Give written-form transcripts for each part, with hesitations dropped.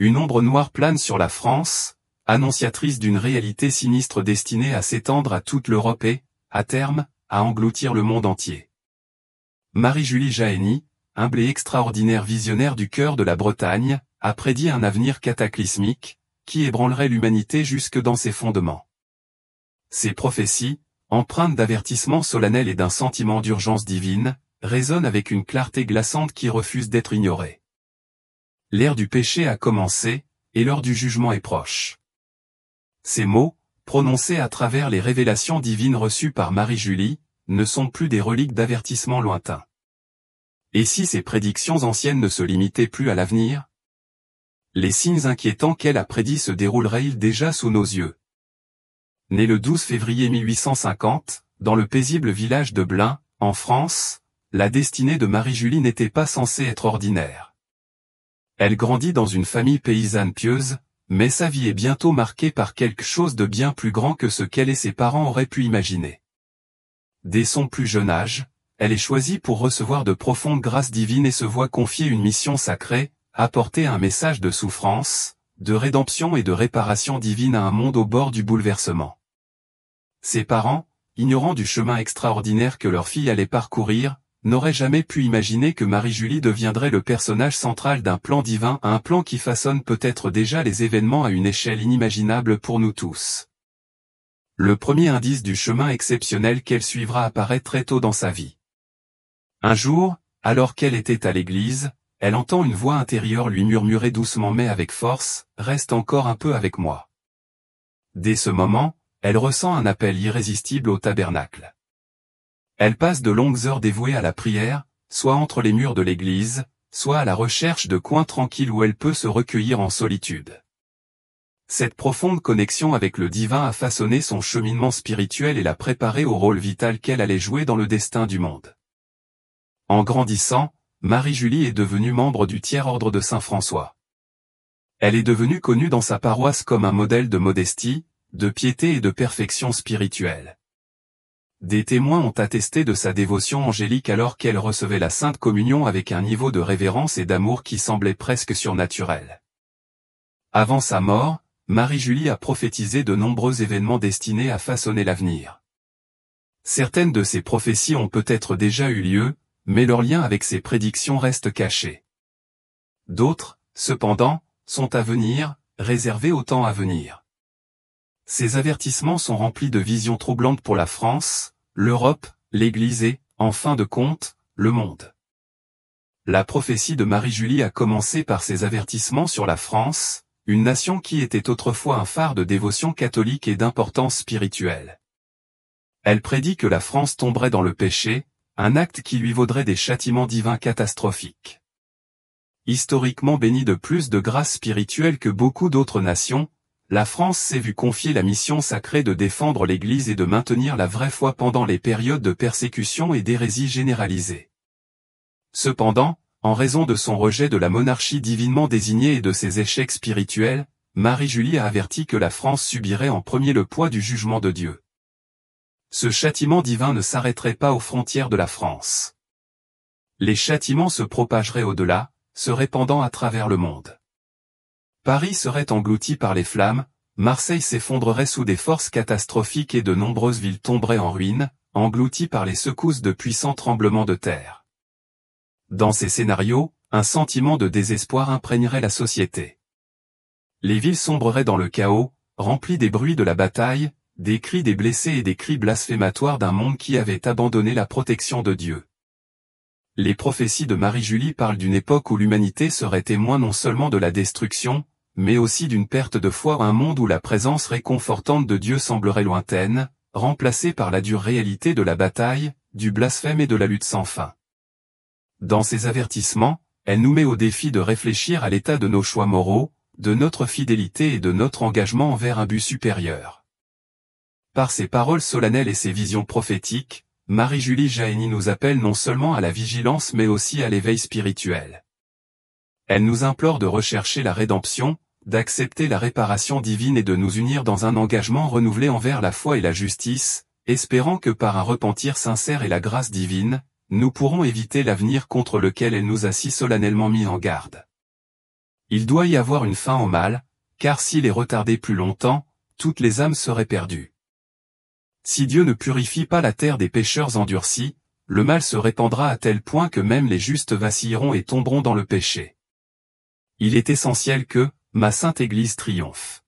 Une ombre noire plane sur la France, annonciatrice d'une réalité sinistre destinée à s'étendre à toute l'Europe et, à terme, à engloutir le monde entier. Marie-Julie Jahenny, humble et extraordinaire visionnaire du cœur de la Bretagne, a prédit un avenir cataclysmique, qui ébranlerait l'humanité jusque dans ses fondements. Ces prophéties, empreintes d'avertissements solennels et d'un sentiment d'urgence divine, résonnent avec une clarté glaçante qui refuse d'être ignorée. L'ère du péché a commencé, et l'heure du jugement est proche. Ces mots, prononcés à travers les révélations divines reçues par Marie-Julie, ne sont plus des reliques d'avertissements lointains. Et si ces prédictions anciennes ne se limitaient plus à l'avenir? Les signes inquiétants qu'elle a prédits se dérouleraient-ils déjà sous nos yeux? Née le 12 février 1850, dans le paisible village de Blain, en France, la destinée de Marie-Julie n'était pas censée être ordinaire. Elle grandit dans une famille paysanne pieuse, mais sa vie est bientôt marquée par quelque chose de bien plus grand que ce qu'elle et ses parents auraient pu imaginer. Dès son plus jeune âge, elle est choisie pour recevoir de profondes grâces divines et se voit confier une mission sacrée, apporter un message de souffrance, de rédemption et de réparation divine à un monde au bord du bouleversement. Ses parents, ignorant du chemin extraordinaire que leur fille allait parcourir, n'auraient jamais pu imaginer que Marie-Julie deviendrait le personnage central d'un plan divin, un plan qui façonne peut-être déjà les événements à une échelle inimaginable pour nous tous. Le premier indice du chemin exceptionnel qu'elle suivra apparaît très tôt dans sa vie. Un jour, alors qu'elle était à l'église, elle entend une voix intérieure lui murmurer doucement mais avec force, « Reste encore un peu avec moi ». Dès ce moment, elle ressent un appel irrésistible au tabernacle. Elle passe de longues heures dévouées à la prière, soit entre les murs de l'église, soit à la recherche de coins tranquilles où elle peut se recueillir en solitude. Cette profonde connexion avec le divin a façonné son cheminement spirituel et l'a préparée au rôle vital qu'elle allait jouer dans le destin du monde. En grandissant, Marie-Julie est devenue membre du tiers-ordre de Saint-François. Elle est devenue connue dans sa paroisse comme un modèle de modestie, de piété et de perfection spirituelle. Des témoins ont attesté de sa dévotion angélique alors qu'elle recevait la Sainte Communion avec un niveau de révérence et d'amour qui semblait presque surnaturel. Avant sa mort, Marie-Julie a prophétisé de nombreux événements destinés à façonner l'avenir. Certaines de ces prophéties ont peut-être déjà eu lieu, mais leur lien avec ces prédictions reste caché. D'autres, cependant, sont à venir, réservés au temps à venir. Ces avertissements sont remplis de visions troublantes pour la France, l'Europe, l'Église et, en fin de compte, le monde. La prophétie de Marie-Julie a commencé par ces avertissements sur la France, une nation qui était autrefois un phare de dévotion catholique et d'importance spirituelle. Elle prédit que la France tomberait dans le péché, un acte qui lui vaudrait des châtiments divins catastrophiques. Historiquement bénie de plus de grâce spirituelle que beaucoup d'autres nations, la France s'est vue confier la mission sacrée de défendre l'Église et de maintenir la vraie foi pendant les périodes de persécution et d'hérésie généralisée. Cependant, en raison de son rejet de la monarchie divinement désignée et de ses échecs spirituels, Marie-Julie a averti que la France subirait en premier le poids du jugement de Dieu. Ce châtiment divin ne s'arrêterait pas aux frontières de la France. Les châtiments se propageraient au-delà, se répandant à travers le monde. Paris serait englouti par les flammes, Marseille s'effondrerait sous des forces catastrophiques et de nombreuses villes tomberaient en ruine, englouties par les secousses de puissants tremblements de terre. Dans ces scénarios, un sentiment de désespoir imprégnerait la société. Les villes sombreraient dans le chaos, remplies des bruits de la bataille, des cris des blessés et des cris blasphématoires d'un monde qui avait abandonné la protection de Dieu. Les prophéties de Marie-Julie parlent d'une époque où l'humanité serait témoin non seulement de la destruction, mais aussi d'une perte de foi, un monde où la présence réconfortante de Dieu semblerait lointaine, remplacée par la dure réalité de la bataille, du blasphème et de la lutte sans fin. Dans ces avertissements, elle nous met au défi de réfléchir à l'état de nos choix moraux, de notre fidélité et de notre engagement envers un but supérieur. Par ses paroles solennelles et ses visions prophétiques, Marie-Julie Jahenny nous appelle non seulement à la vigilance mais aussi à l'éveil spirituel. Elle nous implore de rechercher la rédemption, d'accepter la réparation divine et de nous unir dans un engagement renouvelé envers la foi et la justice, espérant que par un repentir sincère et la grâce divine, nous pourrons éviter l'avenir contre lequel elle nous a si solennellement mis en garde. Il doit y avoir une fin au mal, car s'il est retardé plus longtemps, toutes les âmes seraient perdues. Si Dieu ne purifie pas la terre des pécheurs endurcis, le mal se répandra à tel point que même les justes vacilleront et tomberont dans le péché. Il est essentiel que, ma sainte Église triomphe.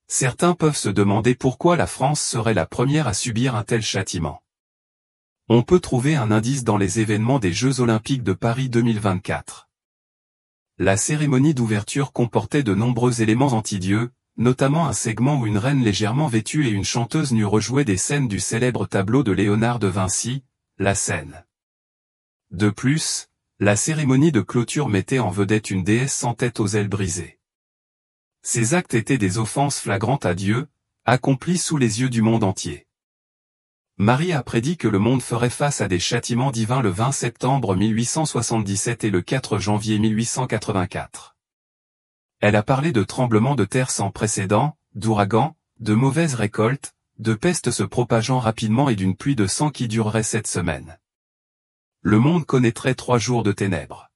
Certains peuvent se demander pourquoi la France serait la première à subir un tel châtiment. On peut trouver un indice dans les événements des Jeux Olympiques de Paris 2024. La cérémonie d'ouverture comportait de nombreux éléments anti-Dieu, notamment un segment où une reine légèrement vêtue et une chanteuse nue rejouaient des scènes du célèbre tableau de Léonard de Vinci, La Scène. De plus, la cérémonie de clôture mettait en vedette une déesse sans tête aux ailes brisées. Ces actes étaient des offenses flagrantes à Dieu, accomplies sous les yeux du monde entier. Marie a prédit que le monde ferait face à des châtiments divins le 20 septembre 1877 et le 4 janvier 1884. Elle a parlé de tremblements de terre sans précédent, d'ouragans, de mauvaises récoltes, de peste se propageant rapidement et d'une pluie de sang qui durerait 7 semaines. Le monde connaîtrait 3 jours de ténèbres.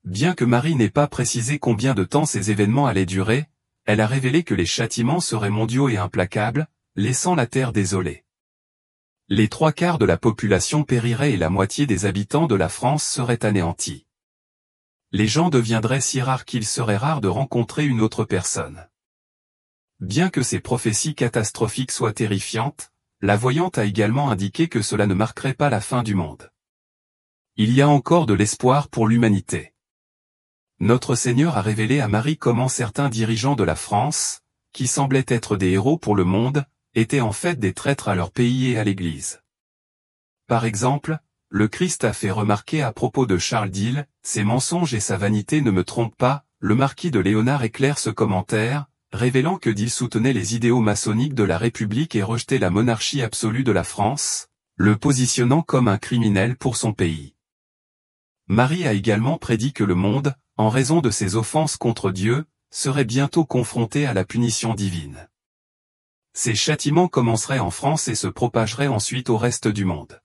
Bien que Marie n'ait pas précisé combien de temps ces événements allaient durer, elle a révélé que les châtiments seraient mondiaux et implacables, laissant la terre désolée. Les 3/4 de la population périrait et la moitié des habitants de la France seraient anéantis. Les gens deviendraient si rares qu'il serait rare de rencontrer une autre personne. Bien que ces prophéties catastrophiques soient terrifiantes, la voyante a également indiqué que cela ne marquerait pas la fin du monde. Il y a encore de l'espoir pour l'humanité. Notre Seigneur a révélé à Marie comment certains dirigeants de la France, qui semblaient être des héros pour le monde, étaient en fait des traîtres à leur pays et à l'Église. Par exemple, le Christ a fait remarquer à propos de Charles d'Ile, « Ses mensonges et sa vanité ne me trompent pas », le marquis de Léonard éclaire ce commentaire, révélant que d'Ile soutenait les idéaux maçonniques de la République et rejetait la monarchie absolue de la France, le positionnant comme un criminel pour son pays. Marie a également prédit que le monde, en raison de ses offenses contre Dieu, serait bientôt confronté à la punition divine. Ces châtiments commenceraient en France et se propageraient ensuite au reste du monde.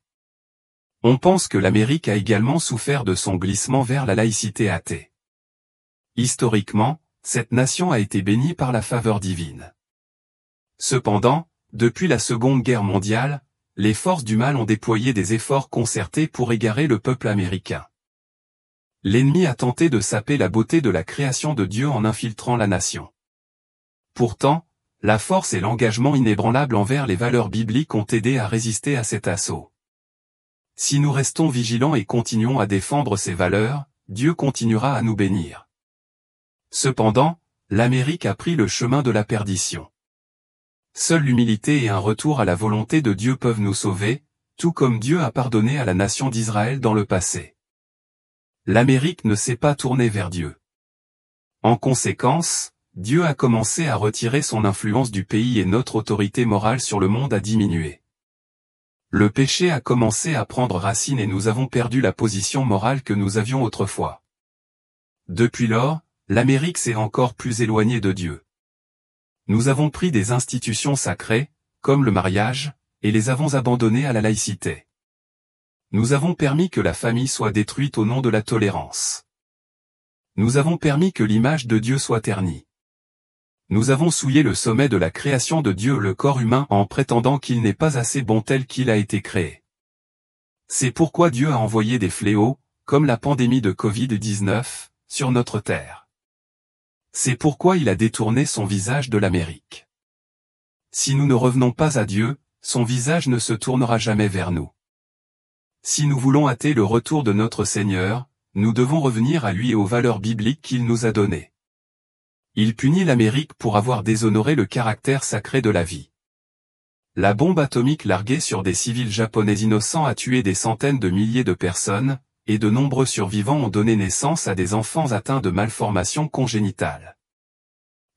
On pense que l'Amérique a également souffert de son glissement vers la laïcité athée. Historiquement, cette nation a été bénie par la faveur divine. Cependant, depuis la Seconde Guerre mondiale, les forces du mal ont déployé des efforts concertés pour égarer le peuple américain. L'ennemi a tenté de saper la beauté de la création de Dieu en infiltrant la nation. Pourtant, la force et l'engagement inébranlable envers les valeurs bibliques ont aidé à résister à cet assaut. Si nous restons vigilants et continuons à défendre ces valeurs, Dieu continuera à nous bénir. Cependant, l'Amérique a pris le chemin de la perdition. Seule l'humilité et un retour à la volonté de Dieu peuvent nous sauver, tout comme Dieu a pardonné à la nation d'Israël dans le passé. L'Amérique ne s'est pas tournée vers Dieu. En conséquence, Dieu a commencé à retirer son influence du pays et notre autorité morale sur le monde a diminué. Le péché a commencé à prendre racine et nous avons perdu la position morale que nous avions autrefois. Depuis lors, l'Amérique s'est encore plus éloignée de Dieu. Nous avons pris des institutions sacrées, comme le mariage, et les avons abandonnées à la laïcité. Nous avons permis que la famille soit détruite au nom de la tolérance. Nous avons permis que l'image de Dieu soit ternie. Nous avons souillé le sommet de la création de Dieu, le corps humain, en prétendant qu'il n'est pas assez bon tel qu'il a été créé. C'est pourquoi Dieu a envoyé des fléaux, comme la pandémie de Covid-19, sur notre terre. C'est pourquoi il a détourné son visage de l'Amérique. Si nous ne revenons pas à Dieu, son visage ne se tournera jamais vers nous. Si nous voulons hâter le retour de notre Seigneur, nous devons revenir à lui et aux valeurs bibliques qu'il nous a données. Il punit l'Amérique pour avoir déshonoré le caractère sacré de la vie. La bombe atomique larguée sur des civils japonais innocents a tué des centaines de milliers de personnes, et de nombreux survivants ont donné naissance à des enfants atteints de malformations congénitales.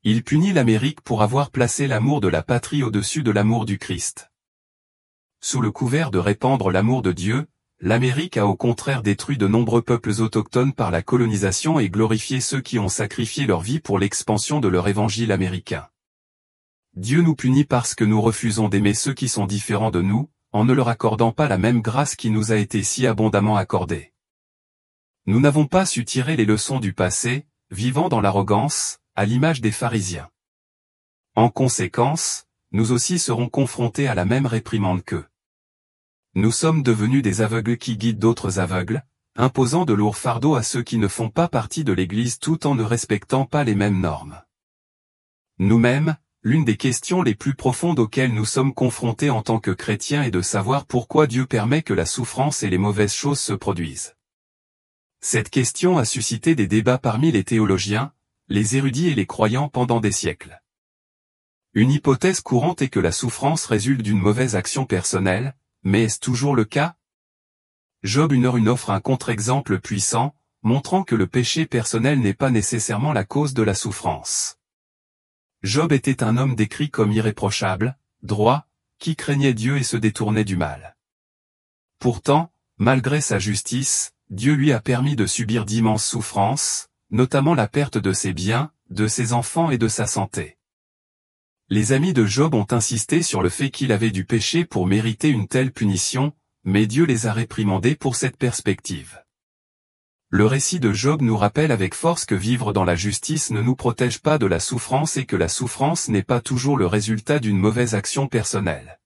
Il punit l'Amérique pour avoir placé l'amour de la patrie au-dessus de l'amour du Christ. Sous le couvert de répandre l'amour de Dieu, l'Amérique a au contraire détruit de nombreux peuples autochtones par la colonisation et glorifié ceux qui ont sacrifié leur vie pour l'expansion de leur évangile américain. Dieu nous punit parce que nous refusons d'aimer ceux qui sont différents de nous, en ne leur accordant pas la même grâce qui nous a été si abondamment accordée. Nous n'avons pas su tirer les leçons du passé, vivant dans l'arrogance, à l'image des pharisiens. En conséquence, nous aussi serons confrontés à la même réprimande qu'eux. Nous sommes devenus des aveugles qui guident d'autres aveugles, imposant de lourds fardeaux à ceux qui ne font pas partie de l'Église tout en ne respectant pas les mêmes normes. Nous-mêmes, l'une des questions les plus profondes auxquelles nous sommes confrontés en tant que chrétiens est de savoir pourquoi Dieu permet que la souffrance et les mauvaises choses se produisent. Cette question a suscité des débats parmi les théologiens, les érudits et les croyants pendant des siècles. Une hypothèse courante est que la souffrance résulte d'une mauvaise action personnelle, mais est-ce toujours le cas? Job 1 offre un contre-exemple puissant, montrant que le péché personnel n'est pas nécessairement la cause de la souffrance. Job était un homme décrit comme irréprochable, droit, qui craignait Dieu et se détournait du mal. Pourtant, malgré sa justice, Dieu lui a permis de subir d'immenses souffrances, notamment la perte de ses biens, de ses enfants et de sa santé. Les amis de Job ont insisté sur le fait qu'il avait du péché pour mériter une telle punition, mais Dieu les a réprimandés pour cette perspective. Le récit de Job nous rappelle avec force que vivre dans la justice ne nous protège pas de la souffrance et que la souffrance n'est pas toujours le résultat d'une mauvaise action personnelle.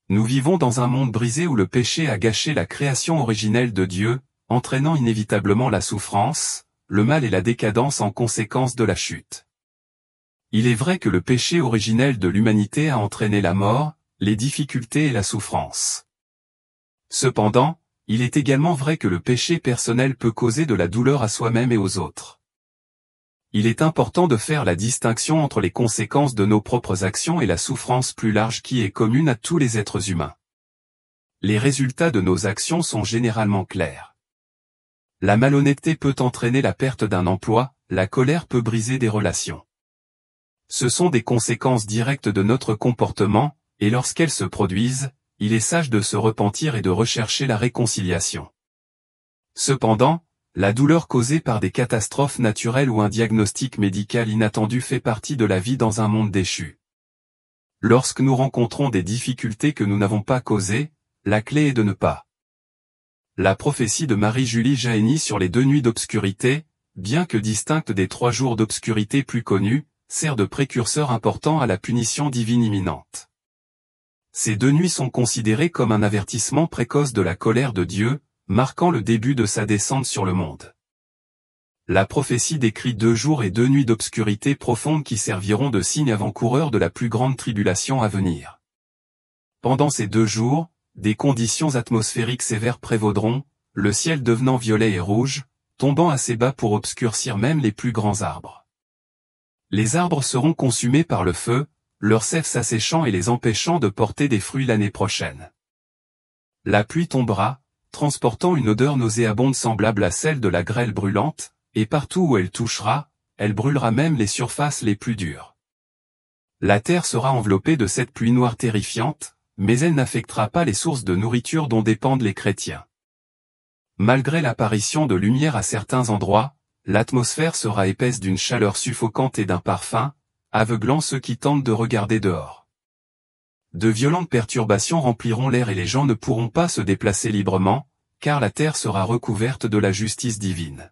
Nous vivons dans un monde brisé où le péché a gâché la création originelle de Dieu, entraînant inévitablement la souffrance, le mal et la décadence en conséquence de la chute. Il est vrai que le péché originel de l'humanité a entraîné la mort, les difficultés et la souffrance. Cependant, il est également vrai que le péché personnel peut causer de la douleur à soi-même et aux autres. Il est important de faire la distinction entre les conséquences de nos propres actions et la souffrance plus large qui est commune à tous les êtres humains. Les résultats de nos actions sont généralement clairs. La malhonnêteté peut entraîner la perte d'un emploi, la colère peut briser des relations. Ce sont des conséquences directes de notre comportement, et lorsqu'elles se produisent, il est sage de se repentir et de rechercher la réconciliation. Cependant, la douleur causée par des catastrophes naturelles ou un diagnostic médical inattendu fait partie de la vie dans un monde déchu. Lorsque nous rencontrons des difficultés que nous n'avons pas causées, la clé est de ne pas. La prophétie de Marie-Julie Jahenny sur les 2 nuits d'obscurité, bien que distincte des 3 jours d'obscurité plus connus, sert de précurseur important à la punition divine imminente. Ces 2 nuits sont considérées comme un avertissement précoce de la colère de Dieu, marquant le début de sa descente sur le monde. La prophétie décrit 2 jours et 2 nuits d'obscurité profonde qui serviront de signes avant-coureurs de la plus grande tribulation à venir. Pendant ces 2 jours, des conditions atmosphériques sévères prévaudront, le ciel devenant violet et rouge, tombant assez bas pour obscurcir même les plus grands arbres. Les arbres seront consumés par le feu, leur sève s'asséchant et les empêchant de porter des fruits l'année prochaine. La pluie tombera, transportant une odeur nauséabonde semblable à celle de la grêle brûlante, et partout où elle touchera, elle brûlera même les surfaces les plus dures. La terre sera enveloppée de cette pluie noire terrifiante, mais elle n'affectera pas les sources de nourriture dont dépendent les chrétiens. Malgré l'apparition de lumière à certains endroits, l'atmosphère sera épaisse d'une chaleur suffocante et d'un parfum, aveuglant ceux qui tentent de regarder dehors. De violentes perturbations rempliront l'air et les gens ne pourront pas se déplacer librement, car la terre sera recouverte de la justice divine.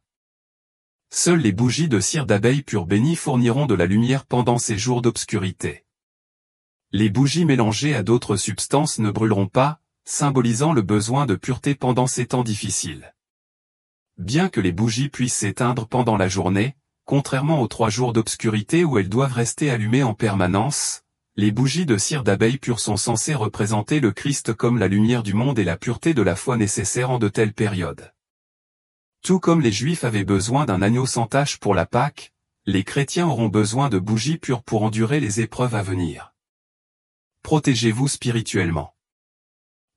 Seules les bougies de cire d'abeille pure bénie fourniront de la lumière pendant ces jours d'obscurité. Les bougies mélangées à d'autres substances ne brûleront pas, symbolisant le besoin de pureté pendant ces temps difficiles. Bien que les bougies puissent s'éteindre pendant la journée, contrairement aux 3 jours d'obscurité où elles doivent rester allumées en permanence, les bougies de cire d'abeille pure sont censées représenter le Christ comme la lumière du monde et la pureté de la foi nécessaire en de telles périodes. Tout comme les Juifs avaient besoin d'un agneau sans tache pour la Pâque, les chrétiens auront besoin de bougies pures pour endurer les épreuves à venir. Protégez-vous spirituellement.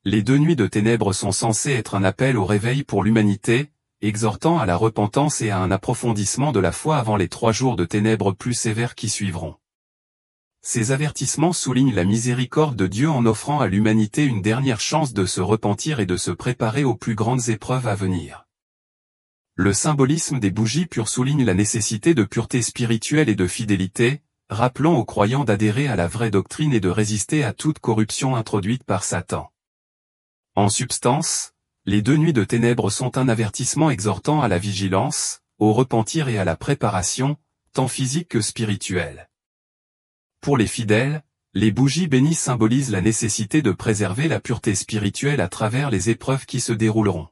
Les 2 nuits de ténèbres sont censées être un appel au réveil pour l'humanité, exhortant à la repentance et à un approfondissement de la foi avant les 3 jours de ténèbres plus sévères qui suivront. Ces avertissements soulignent la miséricorde de Dieu en offrant à l'humanité une dernière chance de se repentir et de se préparer aux plus grandes épreuves à venir. Le symbolisme des bougies pures souligne la nécessité de pureté spirituelle et de fidélité, rappelant aux croyants d'adhérer à la vraie doctrine et de résister à toute corruption introduite par Satan. En substance, les 2 nuits de ténèbres sont un avertissement exhortant à la vigilance, au repentir et à la préparation, tant physique que spirituelle. Pour les fidèles, les bougies bénies symbolisent la nécessité de préserver la pureté spirituelle à travers les épreuves qui se dérouleront.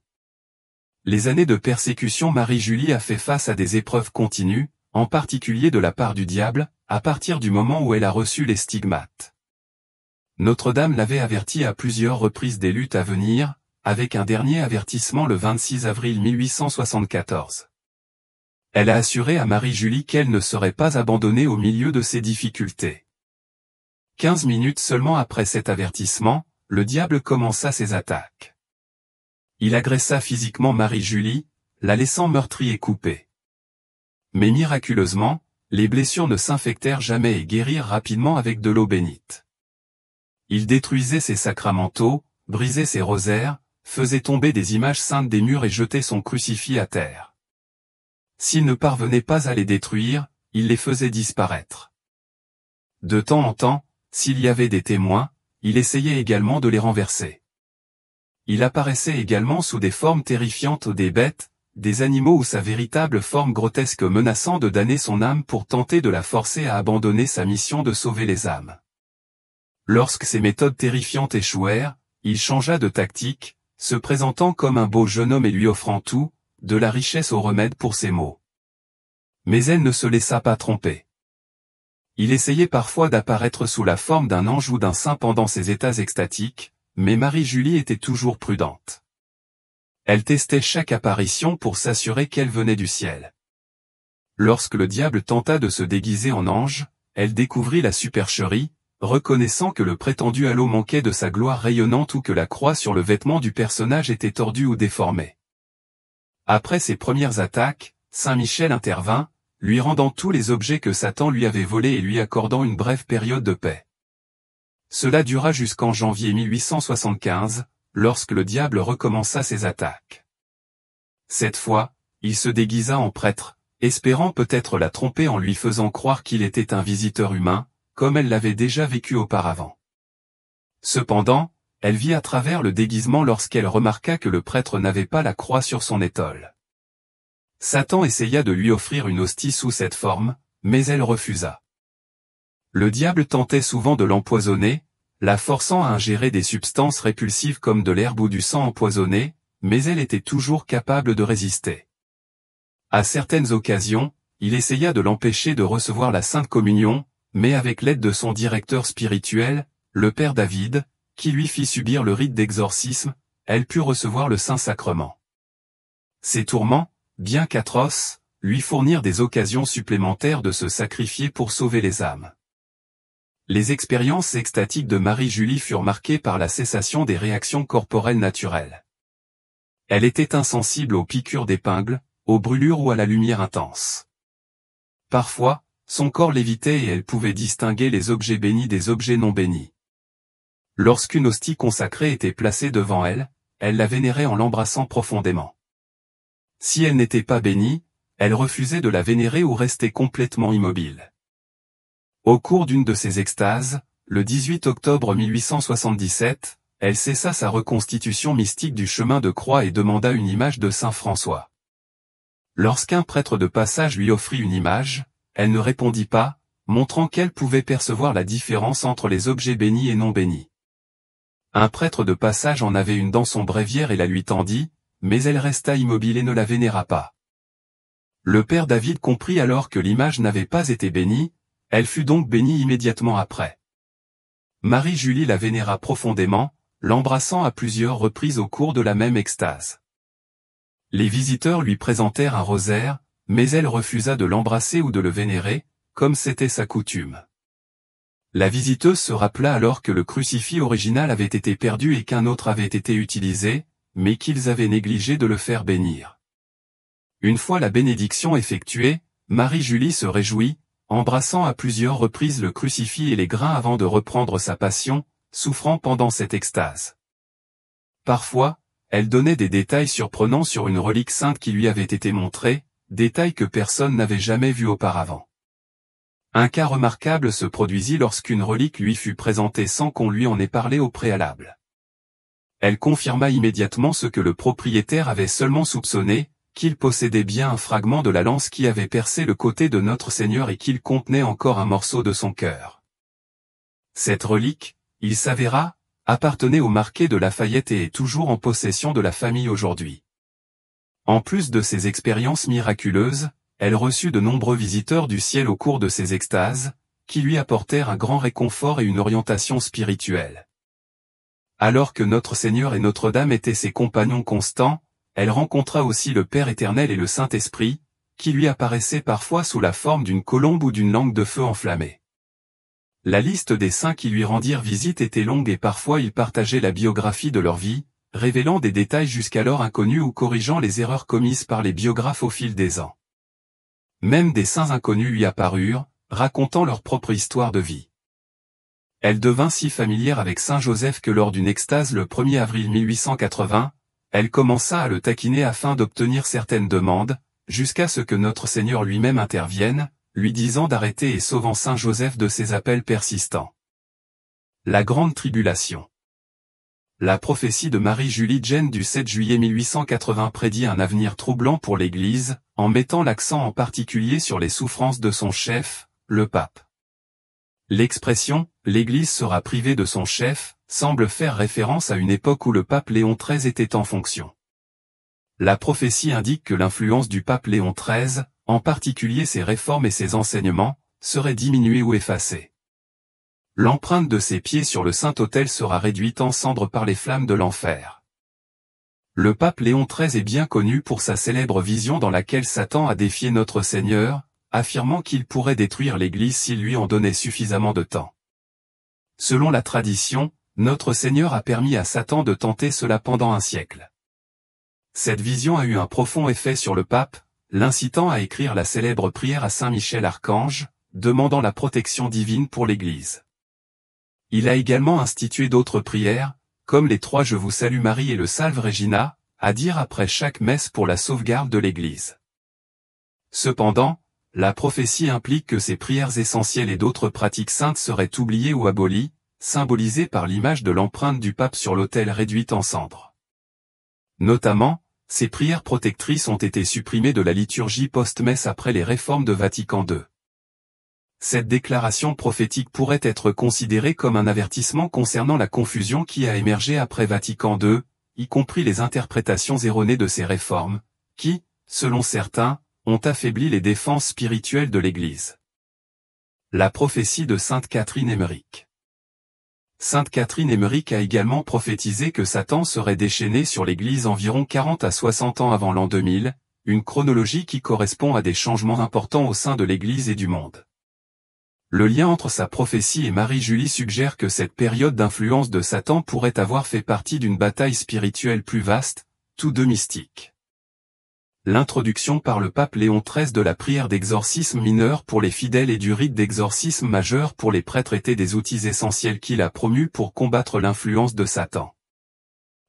Les années de persécution, Marie-Julie a fait face à des épreuves continues, en particulier de la part du diable, à partir du moment où elle a reçu les stigmates. Notre-Dame l'avait avertie à plusieurs reprises des luttes à venir, avec un dernier avertissement le 26 avril 1874. Elle a assuré à Marie-Julie qu'elle ne serait pas abandonnée au milieu de ses difficultés. 15 minutes seulement après cet avertissement, le diable commença ses attaques. Il agressa physiquement Marie-Julie, la laissant meurtrie et coupée. Mais miraculeusement, les blessures ne s'infectèrent jamais et guérirent rapidement avec de l'eau bénite. Il détruisait ses sacramentaux, brisait ses rosaires, faisait tomber des images saintes des murs et jetait son crucifix à terre. S'il ne parvenait pas à les détruire, il les faisait disparaître. De temps en temps, s'il y avait des témoins, il essayait également de les renverser. Il apparaissait également sous des formes terrifiantes des bêtes, des animaux ou sa véritable forme grotesque menaçant de damner son âme pour tenter de la forcer à abandonner sa mission de sauver les âmes. Lorsque ces méthodes terrifiantes échouèrent, il changea de tactique, se présentant comme un beau jeune homme et lui offrant tout, de la richesse au remède pour ses maux. Mais elle ne se laissa pas tromper. Il essayait parfois d'apparaître sous la forme d'un ange ou d'un saint pendant ses états extatiques, mais Marie-Julie était toujours prudente. Elle testait chaque apparition pour s'assurer qu'elle venait du ciel. Lorsque le diable tenta de se déguiser en ange, elle découvrit la supercherie, reconnaissant que le prétendu halo manquait de sa gloire rayonnante ou que la croix sur le vêtement du personnage était tordue ou déformée. Après ses premières attaques, Saint Michel intervint, lui rendant tous les objets que Satan lui avait volés et lui accordant une brève période de paix. Cela dura jusqu'en janvier 1875, lorsque le diable recommença ses attaques. Cette fois, il se déguisa en prêtre, espérant peut-être la tromper en lui faisant croire qu'il était un visiteur humain, comme elle l'avait déjà vécu auparavant. Cependant, elle vit à travers le déguisement lorsqu'elle remarqua que le prêtre n'avait pas la croix sur son étole. Satan essaya de lui offrir une hostie sous cette forme, mais elle refusa. Le diable tentait souvent de l'empoisonner, la forçant à ingérer des substances répulsives comme de l'herbe ou du sang empoisonné, mais elle était toujours capable de résister. À certaines occasions, il essaya de l'empêcher de recevoir la Sainte Communion, mais avec l'aide de son directeur spirituel, le Père David, qui lui fit subir le rite d'exorcisme, elle put recevoir le Saint-Sacrement. Ces tourments, bien qu'atroces, lui fournirent des occasions supplémentaires de se sacrifier pour sauver les âmes. Les expériences extatiques de Marie-Julie furent marquées par la cessation des réactions corporelles naturelles. Elle était insensible aux piqûres d'épingles, aux brûlures ou à la lumière intense. Parfois, son corps lévitait et elle pouvait distinguer les objets bénis des objets non bénis. Lorsqu'une hostie consacrée était placée devant elle, elle la vénérait en l'embrassant profondément. Si elle n'était pas bénie, elle refusait de la vénérer ou restait complètement immobile. Au cours d'une de ses extases, le 18 octobre 1877, elle cessa sa reconstitution mystique du chemin de croix et demanda une image de saint François. Lorsqu'un prêtre de passage lui offrit une image, elle ne répondit pas, montrant qu'elle pouvait percevoir la différence entre les objets bénis et non bénis. Un prêtre de passage en avait une dans son bréviaire et la lui tendit, mais elle resta immobile et ne la vénéra pas. Le père David comprit alors que l'image n'avait pas été bénie, elle fut donc bénie immédiatement après. Marie-Julie la vénéra profondément, l'embrassant à plusieurs reprises au cours de la même extase. Les visiteurs lui présentèrent un rosaire, mais elle refusa de l'embrasser ou de le vénérer, comme c'était sa coutume. La visiteuse se rappela alors que le crucifix original avait été perdu et qu'un autre avait été utilisé, mais qu'ils avaient négligé de le faire bénir. Une fois la bénédiction effectuée, Marie-Julie se réjouit, embrassant à plusieurs reprises le crucifix et les grains avant de reprendre sa passion, souffrant pendant cette extase. Parfois, elle donnait des détails surprenants sur une relique sainte qui lui avait été montrée, détails que personne n'avait jamais vus auparavant. Un cas remarquable se produisit lorsqu'une relique lui fut présentée sans qu'on lui en ait parlé au préalable. Elle confirma immédiatement ce que le propriétaire avait seulement soupçonné, qu'il possédait bien un fragment de la lance qui avait percé le côté de notre Seigneur et qu'il contenait encore un morceau de son cœur. Cette relique, il s'avéra, appartenait au marquis de Lafayette et est toujours en possession de la famille aujourd'hui. En plus de ces expériences miraculeuses, elle reçut de nombreux visiteurs du ciel au cours de ses extases, qui lui apportèrent un grand réconfort et une orientation spirituelle. Alors que notre Seigneur et Notre-Dame étaient ses compagnons constants, elle rencontra aussi le Père éternel et le Saint-Esprit, qui lui apparaissaient parfois sous la forme d'une colombe ou d'une langue de feu enflammée. La liste des saints qui lui rendirent visite était longue et parfois ils partageaient la biographie de leur vie, révélant des détails jusqu'alors inconnus ou corrigeant les erreurs commises par les biographes au fil des ans. Même des saints inconnus lui apparurent, racontant leur propre histoire de vie. Elle devint si familière avec Saint Joseph que lors d'une extase le 1er avril 1880, elle commença à le taquiner afin d'obtenir certaines demandes, jusqu'à ce que notre Seigneur lui-même intervienne, lui disant d'arrêter et sauvant Saint Joseph de ses appels persistants. La Grande Tribulation. La prophétie de Marie-Julie Jain du 7 juillet 1880 prédit un avenir troublant pour l'Église, en mettant l'accent en particulier sur les souffrances de son chef, le pape. L'expression « l'Église sera privée de son chef » semble faire référence à une époque où le pape Léon XIII était en fonction. La prophétie indique que l'influence du pape Léon XIII, en particulier ses réformes et ses enseignements, serait diminuée ou effacée. L'empreinte de ses pieds sur le Saint-Autel sera réduite en cendres par les flammes de l'enfer. Le pape Léon XIII est bien connu pour sa célèbre vision dans laquelle Satan a défié notre Seigneur, affirmant qu'il pourrait détruire l'Église s'il lui en donnait suffisamment de temps. Selon la tradition, notre Seigneur a permis à Satan de tenter cela pendant un siècle. Cette vision a eu un profond effet sur le pape, l'incitant à écrire la célèbre prière à Saint Michel Archange, demandant la protection divine pour l'Église. Il a également institué d'autres prières, comme les 3 Je vous salue Marie et le Salve Regina, à dire après chaque messe pour la sauvegarde de l'Église. Cependant, la prophétie implique que ces prières essentielles et d'autres pratiques saintes seraient oubliées ou abolies, symbolisées par l'image de l'empreinte du pape sur l'autel réduite en cendres. Notamment, ces prières protectrices ont été supprimées de la liturgie post-messe après les réformes de Vatican II. Cette déclaration prophétique pourrait être considérée comme un avertissement concernant la confusion qui a émergé après Vatican II, y compris les interprétations erronées de ces réformes, qui, selon certains, ont affaibli les défenses spirituelles de l'Église. La prophétie de Sainte Catherine Emmerich. Sainte Catherine Emmerich a également prophétisé que Satan serait déchaîné sur l'Église environ 40 à 60 ans avant l'an 2000, une chronologie qui correspond à des changements importants au sein de l'Église et du monde. Le lien entre sa prophétie et Marie-Julie suggère que cette période d'influence de Satan pourrait avoir fait partie d'une bataille spirituelle plus vaste, tous deux mystiques. L'introduction par le pape Léon XIII de la prière d'exorcisme mineur pour les fidèles et du rite d'exorcisme majeur pour les prêtres étaient des outils essentiels qu'il a promus pour combattre l'influence de Satan.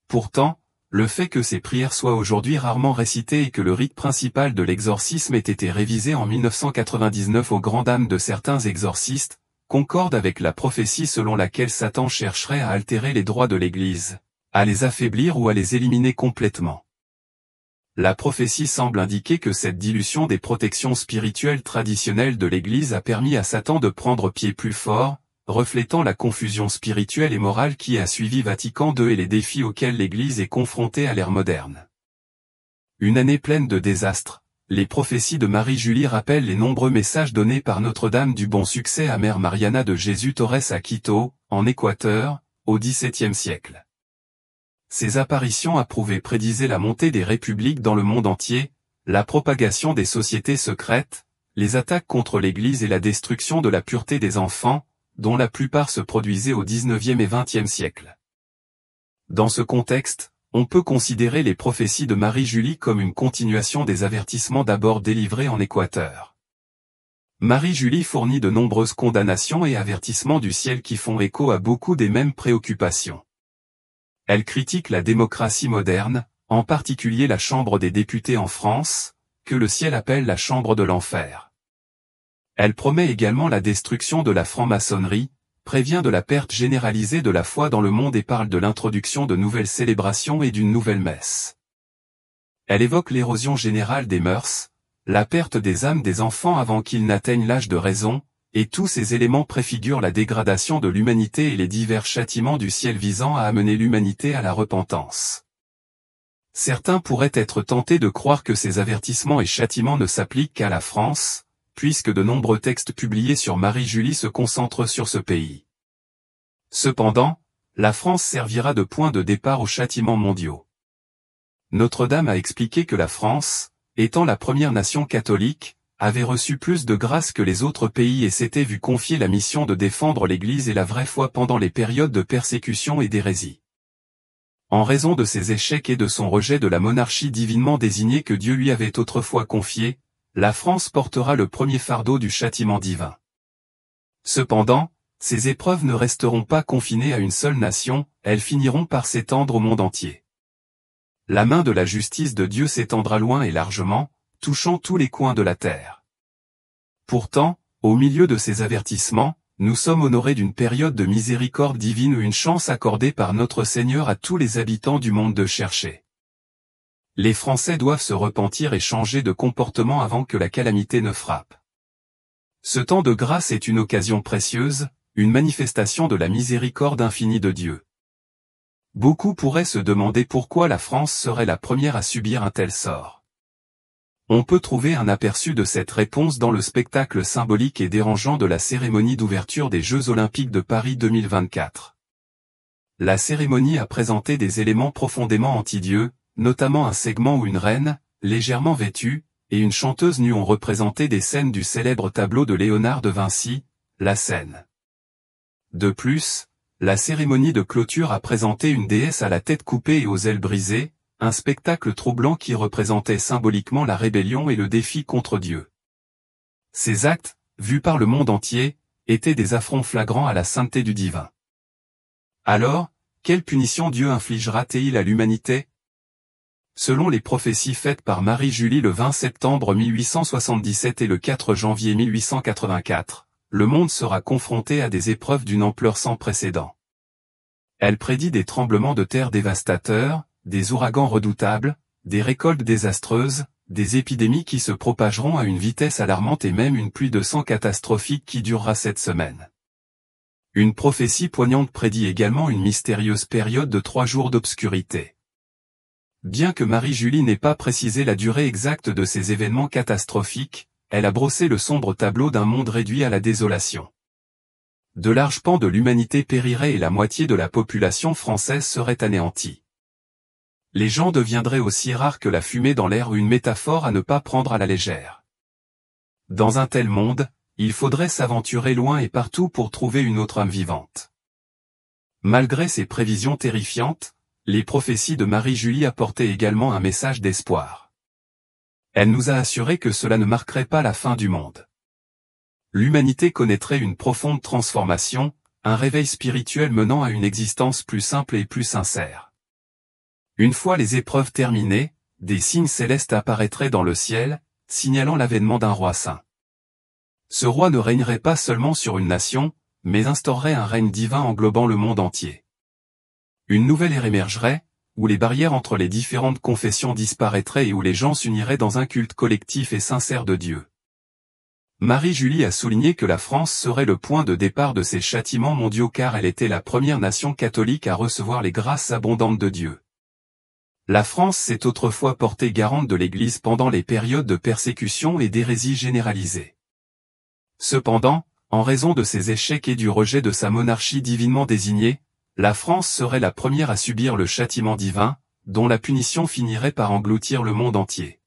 Pourtant, le fait que ces prières soient aujourd'hui rarement récitées et que le rite principal de l'exorcisme ait été révisé en 1999 aux grandes dames de certains exorcistes, concorde avec la prophétie selon laquelle Satan chercherait à altérer les droits de l'Église, à les affaiblir ou à les éliminer complètement. La prophétie semble indiquer que cette dilution des protections spirituelles traditionnelles de l'Église a permis à Satan de prendre pied plus fort, reflétant la confusion spirituelle et morale qui a suivi Vatican II et les défis auxquels l'Église est confrontée à l'ère moderne. Une année pleine de désastres, les prophéties de Marie-Julie rappellent les nombreux messages donnés par Notre-Dame du Bon Succès à Mère Mariana de Jésus Torres à Quito, en Équateur, au XVIIe siècle. Ces apparitions approuvées prédisaient la montée des républiques dans le monde entier, la propagation des sociétés secrètes, les attaques contre l'Église et la destruction de la pureté des enfants, dont la plupart se produisaient au XIXe et XXe siècle. Dans ce contexte, on peut considérer les prophéties de Marie-Julie comme une continuation des avertissements d'abord délivrés en Équateur. Marie-Julie fournit de nombreuses condamnations et avertissements du ciel qui font écho à beaucoup des mêmes préoccupations. Elle critique la démocratie moderne, en particulier la Chambre des députés en France, que le ciel appelle la chambre de l'enfer. Elle promet également la destruction de la franc-maçonnerie, prévient de la perte généralisée de la foi dans le monde et parle de l'introduction de nouvelles célébrations et d'une nouvelle messe. Elle évoque l'érosion générale des mœurs, la perte des âmes des enfants avant qu'ils n'atteignent l'âge de raison, et tous ces éléments préfigurent la dégradation de l'humanité et les divers châtiments du ciel visant à amener l'humanité à la repentance. Certains pourraient être tentés de croire que ces avertissements et châtiments ne s'appliquent qu'à la France, puisque de nombreux textes publiés sur Marie-Julie se concentrent sur ce pays. Cependant, la France servira de point de départ aux châtiments mondiaux. Notre-Dame a expliqué que la France, étant la première nation catholique, avait reçu plus de grâce que les autres pays et s'était vu confier la mission de défendre l'Église et la vraie foi pendant les périodes de persécution et d'hérésie. En raison de ses échecs et de son rejet de la monarchie divinement désignée que Dieu lui avait autrefois confiée, la France portera le premier fardeau du châtiment divin. Cependant, ces épreuves ne resteront pas confinées à une seule nation, elles finiront par s'étendre au monde entier. La main de la justice de Dieu s'étendra loin et largement, touchant tous les coins de la terre. Pourtant, au milieu de ces avertissements, nous sommes honorés d'une période de miséricorde divine ou une chance accordée par notre Seigneur à tous les habitants du monde de chercher. Les Français doivent se repentir et changer de comportement avant que la calamité ne frappe. Ce temps de grâce est une occasion précieuse, une manifestation de la miséricorde infinie de Dieu. Beaucoup pourraient se demander pourquoi la France serait la première à subir un tel sort. On peut trouver un aperçu de cette réponse dans le spectacle symbolique et dérangeant de la cérémonie d'ouverture des Jeux Olympiques de Paris 2024. La cérémonie a présenté des éléments profondément anti-Dieu, notamment un segment où une reine, légèrement vêtue, et une chanteuse nue ont représenté des scènes du célèbre tableau de Léonard de Vinci, La Scène. De plus, la cérémonie de clôture a présenté une déesse à la tête coupée et aux ailes brisées, un spectacle troublant qui représentait symboliquement la rébellion et le défi contre Dieu. Ces actes, vus par le monde entier, étaient des affronts flagrants à la sainteté du divin. Alors, quelle punition Dieu infligera-t-il à l'humanité? Selon les prophéties faites par Marie-Julie le 20 septembre 1877 et le 4 janvier 1884, le monde sera confronté à des épreuves d'une ampleur sans précédent. Elle prédit des tremblements de terre dévastateurs, des ouragans redoutables, des récoltes désastreuses, des épidémies qui se propageront à une vitesse alarmante et même une pluie de sang catastrophique qui durera 7 semaines. Une prophétie poignante prédit également une mystérieuse période de 3 jours d'obscurité. Bien que Marie-Julie n'ait pas précisé la durée exacte de ces événements catastrophiques, elle a brossé le sombre tableau d'un monde réduit à la désolation. De larges pans de l'humanité périraient et la moitié de la population française serait anéantie. Les gens deviendraient aussi rares que la fumée dans l'air ou une métaphore à ne pas prendre à la légère. Dans un tel monde, il faudrait s'aventurer loin et partout pour trouver une autre âme vivante. Malgré ces prévisions terrifiantes, les prophéties de Marie-Julie apportaient également un message d'espoir. Elle nous a assuré que cela ne marquerait pas la fin du monde. L'humanité connaîtrait une profonde transformation, un réveil spirituel menant à une existence plus simple et plus sincère. Une fois les épreuves terminées, des signes célestes apparaîtraient dans le ciel, signalant l'avènement d'un roi saint. Ce roi ne régnerait pas seulement sur une nation, mais instaurerait un règne divin englobant le monde entier. Une nouvelle ère émergerait, où les barrières entre les différentes confessions disparaîtraient et où les gens s'uniraient dans un culte collectif et sincère de Dieu. Marie-Julie a souligné que la France serait le point de départ de ces châtiments mondiaux car elle était la première nation catholique à recevoir les grâces abondantes de Dieu. La France s'est autrefois portée garante de l'Église pendant les périodes de persécution et d'hérésie généralisée. Cependant, en raison de ses échecs et du rejet de sa monarchie divinement désignée, la France serait la première à subir le châtiment divin, dont la punition finirait par engloutir le monde entier.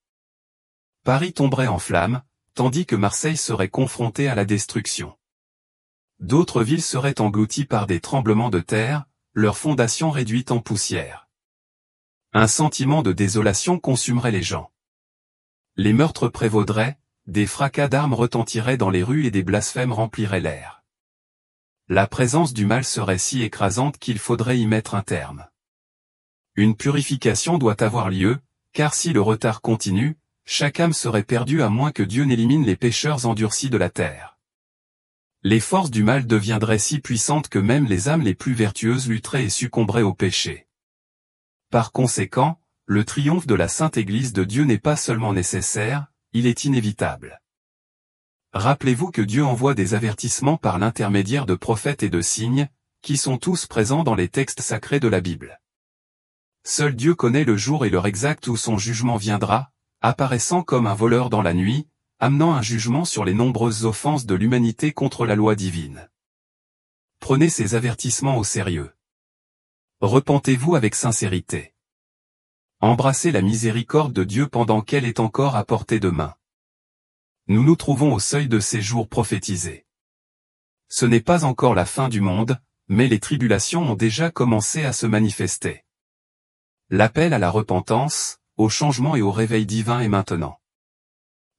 Paris tomberait en flammes, tandis que Marseille serait confrontée à la destruction. D'autres villes seraient englouties par des tremblements de terre, leurs fondations réduites en poussière. Un sentiment de désolation consumerait les gens. Les meurtres prévaudraient, des fracas d'armes retentiraient dans les rues et des blasphèmes rempliraient l'air. La présence du mal serait si écrasante qu'il faudrait y mettre un terme. Une purification doit avoir lieu, car si le retard continue, chaque âme serait perdue à moins que Dieu n'élimine les pécheurs endurcis de la terre. Les forces du mal deviendraient si puissantes que même les âmes les plus vertueuses lutteraient et succomberaient au péché. Par conséquent, le triomphe de la Sainte Église de Dieu n'est pas seulement nécessaire, il est inévitable. Rappelez-vous que Dieu envoie des avertissements par l'intermédiaire de prophètes et de signes, qui sont tous présents dans les textes sacrés de la Bible. Seul Dieu connaît le jour et l'heure exacte où son jugement viendra, apparaissant comme un voleur dans la nuit, amenant un jugement sur les nombreuses offenses de l'humanité contre la loi divine. Prenez ces avertissements au sérieux. Repentez-vous avec sincérité. Embrassez la miséricorde de Dieu pendant qu'elle est encore à portée de main. Nous nous trouvons au seuil de ces jours prophétisés. Ce n'est pas encore la fin du monde, mais les tribulations ont déjà commencé à se manifester. L'appel à la repentance, au changement et au réveil divin est maintenant.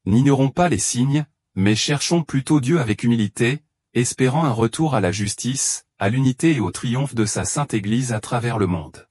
N'ignorons pas les signes, mais cherchons plutôt Dieu avec humilité, espérant un retour à la justice, à l'unité et au triomphe de sa sainte Église à travers le monde.